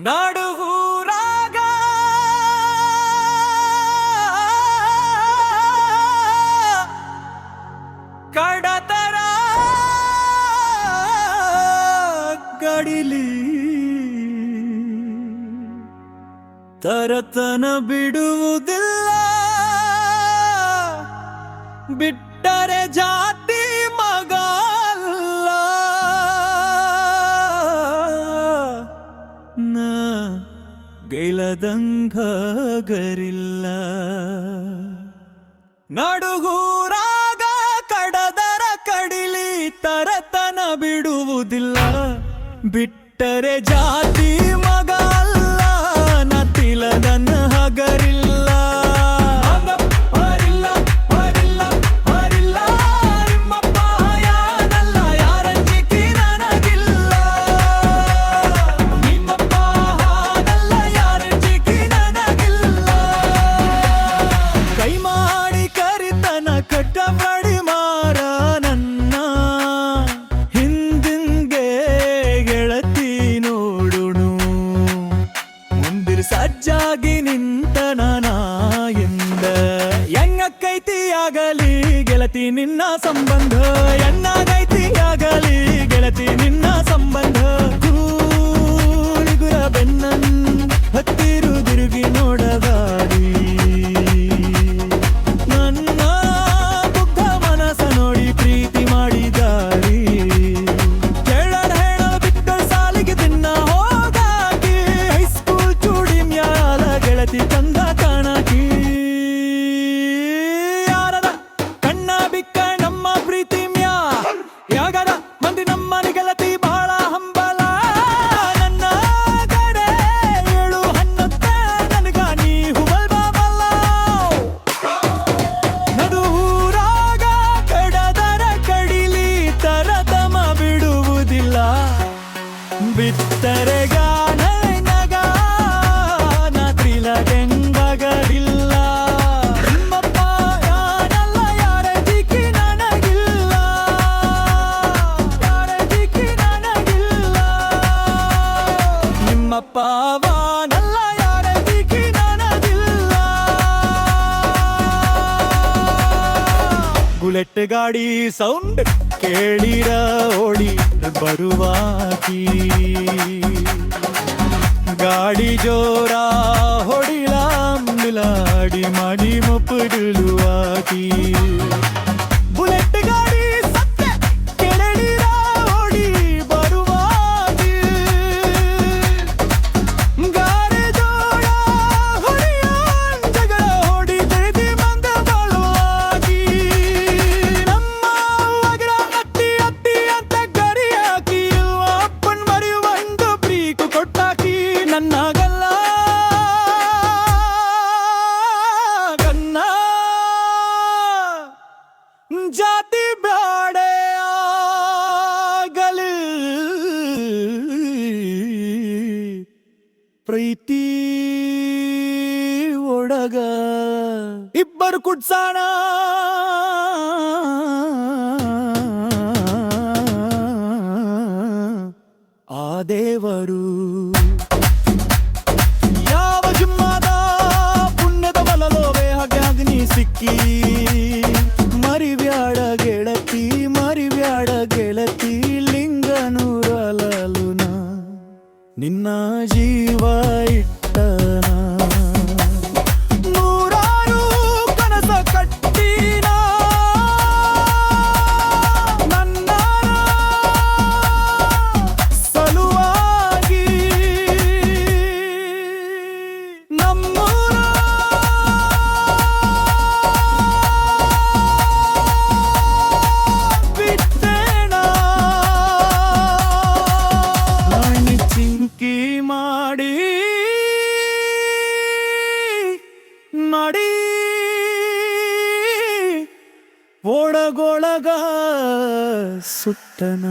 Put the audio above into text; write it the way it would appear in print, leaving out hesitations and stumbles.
ನಡುಗೂರಾಗ ಕಡತರ ಗಡಿಲಿ ತರತನ ಬಿಡುವುದಿಲ್ಲ, ಬಿಟ್ಟರೆ ಜಾತಿ ಮಗಲ್ಲ. ನಾ ಗೆಲದಂಗ ಗರಿಲ್ಲ. ನಡುಗೂರಾಗ ಕಡದರ ಕಡಿಲಿ ತರತನ ಬಿಡುವುದಿಲ್ಲ, ಬಿಟ್ಟರೆ ಜಾತಿ ಮಗ ಅಲ್ಲ. ನತಿಲದನ್ನ ಹಗರಿಲ್ಲ. ಸಜ್ಜಾಗಿ ನಿಂತನ ಎಂದ ಹೆಂಗೈತಿಯಾಗಲಿ ಗೆಳತಿ ನಿನ್ನ ಸಂಬಂಧ, ಹೆಣ್ಣಾಗೈತಿಯಾಗಲಿ ಗೆಳತಿ ನಿನ್ನ ಸಂಬಂಧ. ಕೂಳಿಗುರ ಬೆನ್ನನ್ ಹತ್ತಿರು ತಿರುಗಿ ನೋಡದಾಡಿ, ನನ್ನ ಬುದ್ಧ ಮನಸ ನೋಡಿ ಪ್ರೀತಿ ಮಾಡಿದಾರಿ. ಕೇಳಣ ಹೇಳ ಬಿಟ್ಟ ಸಾಲಿಗೆ ತಿನ್ನ ಹೋಗಾಕಿ, ಹೈಸ್ಕೂಲ್ ಚೂಡಿ ಮ್ಯಾಲ ಗೆಳತಿ ಚಂದ ಕಾಣಕಿ. ಯಾರದ ಕಣ್ಣ ಬಿಕ್ಕ ನಮ್ಮ ಪ್ರೀತಿ ಮ್ಯಾ ಯಾಗದ ಮಂದಿ ನಮ್ಮನಿ ಗೆಳತಿ ಬಹಳ ಹಂಬಲ. ನನ್ನ ಕಡೆ ಏಳು ಹನ್ನತ್ತ ನನಗ ನೀ ಹುಬಲ್ ಬಾಬಲ್ಲ. ನಡುಗೂರಾಗ ಕಡದರ ಕಡಿಲಿ ತರತಮ ಬಿಡುವುದಿಲ್ಲ, ಬಿತ್ತರೆ ಗಾನ ನಗ ನತಿಲದೆಂಗಗರಿಲ್ಲ. ನಿಮ್ಮಪ್ಪ ಯಾನಲ್ಲ ಯಾರ ದಿಕ್ಕಿ ನನಗಿಲ್ಲ, ಯಾರ ದಿಕ್ಕಿ ನನಗಿಲ್ಲ. ನಿಮ್ಮಪ್ಪ ವಾನಲ್ಲ ಯಾರ ದಿಕ್ಕಿ ನನಗಿಲ್ಲ. ಬುಲೆಟ್ ಗಾಡಿ ಸೌಂಡ್ ಕೇಳಿರ ಓಡಿ ಬರುವಾಕಿ, ಗಾಡಿ ಜೋರ ಹೊಡಿಲಾಡಿ ಮಾಡಿ ಮುಪ್ಪುಡುವಾಕಿ. ಬುಲೆಟ್ ಗಾಡಿ ಸತ್ತೆ ಕೇಳಿರ ಓಡಿ ಬರುವಾಕಿ, ಗಾಡಿ ಜೋರ ಹೊಡಿಯ ಜಗಳ ಹೊಡಿ ತಿಳಿದಿ ಮಂದ ಬಾಳುವಾಕಿ. ನಮ್ಮ ಅಗ್ರ ಅತ್ತಿ ಅತ್ತಿ ಅಂತ ಗರಿ ಹಾಕಿ, ಅಪ್ಪನ್ ಮರಿಯುವಂದು ಬ್ರೀಕು ಕೊಟ್ಟಾಕಿ. ನನ್ನಾಗಲ್ಲ ಗನ್ನ ಜಾತಿ ಬ್ಯಾಡೆ ಆಗಲಿ, ಪ್ರೀತಿ ಒಳಗ ಇಬ್ಬರು ಕುಡ್ಸಾಣ. ಆ ದೇವರು ಯಾವ ಜಿಮ್ಮದ ಪುಣ್ಯದ ಬಲಲೋವೆ ಹಾಗೆ ಅಗ್ನಿ ಸಿಕ್ಕಿ. ಮರಿಬ್ಯಾಡ ಗೆಳತಿ ಮರಿಬ್ಯಾಡ ಗೆಳತಿ ಲಿಂಗನೂರಲಲುನ ನಿನ್ನ ಜೀವ ಇಟ್ಟನ. ನೂರಾರು ಕನಸ ಕಟ್ಟಿನ ನನ್ನ ಸಲುವಾಗಿ. ನಮ್ಮೂರ ಬಿಟ್ಟೇಣ ನಾಣಿ ಚಿಂಕಿ ಮಾಡಿ ನಡಿ ಒಳಗೊಳಗ ಸುತ್ತನ.